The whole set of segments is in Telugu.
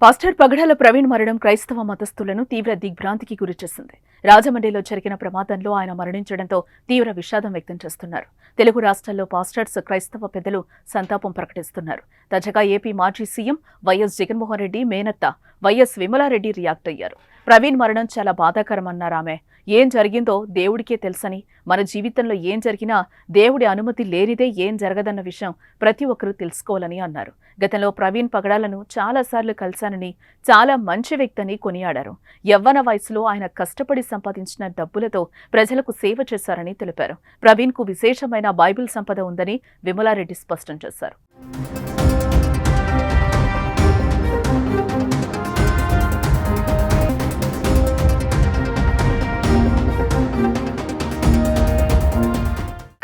పాస్టర్ పగడాల ప్రవీణ్ మరణం క్రైస్తవ మతస్థులను తీవ్ర దిగ్భ్రాంతికి గురిచేసింది. రాజమండ్రిలో జరిగిన ప్రమాదంలో ఆయన మరణించడంతో తీవ్ర విషాదం వ్యక్తం చేస్తున్నారు. తెలుగు రాష్ట్రాల్లో పాస్టర్స్, క్రైస్తవ పెద్దలు సంతాపం ప్రకటిస్తున్నారు. తాజాగా ఏపీ మాజీ సీఎం వైఎస్ జగన్మోహన్ రెడ్డి మేనత్త వైఎస్ విమలారెడ్డి రియాక్ట్ అయ్యారు. ప్రవీణ్ మరణం చాలా బాధాకరమన్నారు ఆమె. ఏం జరిగిందో దేవుడికే తెలుసని, మన జీవితంలో ఏం జరిగినా దేవుడి అనుమతి లేనిదే ఏం జరగదన్న విషయం ప్రతి ఒక్కరూ తెలుసుకోవాలని అన్నారు. గతంలో ప్రవీణ్ పగడాలను చాలాసార్లు కలిశానని, చాలా మంచి వ్యక్తిని కొనియాడారు. యవ్వన వయసులో ఆయన కష్టపడి సంపాదించిన డబ్బులతో ప్రజలకు సేవ చేశారని తెలిపారు. ప్రవీణ్కు విశేషమైన బైబిల్ సంపద ఉందని విమలారెడ్డి స్పష్టం చేశారు.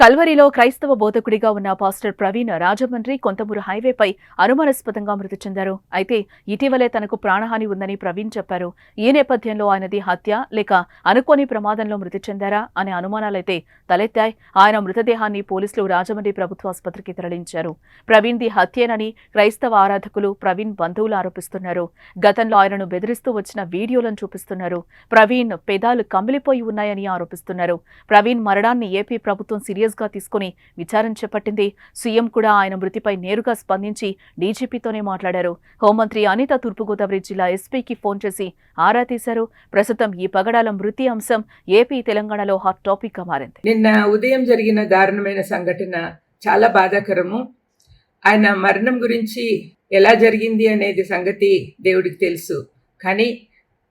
కల్వరిలో క్రైస్తవ బోధకుడిగా ఉన్న పాస్టర్ ప్రవీణ్ రాజమండ్రి కొంతమూరు హైవేపై అనుమానాస్పదంగా మృతి చెందారు. అయితే ఇటీవలే తనకు ప్రాణహాని ఉందని ప్రవీణ్ చెప్పారు. ఈ నేపథ్యంలో ఆయనది హత్య లేక అనుకోని ప్రమాదంలో మృతి చెందారా అనే అనుమానాలైతే తలెత్తాయి. ఆయన మృతదేహాన్ని పోలీసులు రాజమండ్రి ప్రభుత్వ ఆసుపత్రికి తరలించారు. ప్రవీణ్ది హత్యేనని క్రైస్తవ ఆరాధకులు, ప్రవీణ్ బంధువులు ఆరోపిస్తున్నారు. గతంలో ఆయనను బెదిరిస్తూ వచ్చిన వీడియోలను చూపిస్తున్నారు. ప్రవీణ్ పెదాలు కమిలిపోయి ఉన్నాయని ఆరోపిస్తున్నారు. ప్రవీణ్ మరణాన్ని ఏపీ ప్రభుత్వం సీరియస్ గా తీసుకుని విచారణ చేపట్టింది. సీఎం కూడా ఆయన మృతిపై నేరుగా స్పందించి డీజీపీతోనే మాట్లాడారు. హోంమంత్రి అనిత తూర్పుగోదావరి జిల్లా ఎస్పీకి ఫోన్ చేసి ఆరా తీశారు. ప్రస్తుతం ఈ పగడాల మృతి అంశం ఏపీ, తెలంగాణలో హాట్ టాపిక్ గా మారింది. నిన్న ఉదయం జరిగిన దారుణమైన సంఘటన చాలా బాధాకరము. ఆయన మరణం గురించి ఎలా జరిగింది అనేది సంగతి దేవుడికి తెలుసు. కానీ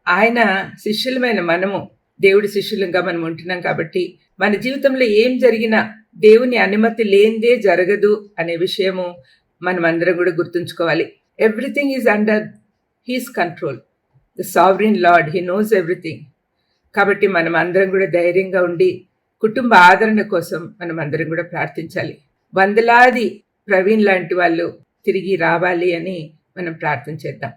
ఆయన శిష్యులమైన మనము దేవుడి శిష్యులంగా మనం ఉంటున్నాం కాబట్టి మన జీవితంలో ఏం జరిగినా దేవుని అనుమతి లేనిదే జరగదు అనే విషయము మనం అందరం కూడా గుర్తుంచుకోవాలి. Everything is under he's control. The sovereign lord, he knows everything. కాబట్టి మనం అందరం కూడా ధైర్యంగా ఉండి కుటుంబ ఆదరణ కోసం మనం అందరం కూడా ప్రార్థించాలి. వందలాది ప్రవీణ్ లాంటి వాళ్ళు తిరిగి రావాలి అని మనం ప్రార్థన చేద్దాం.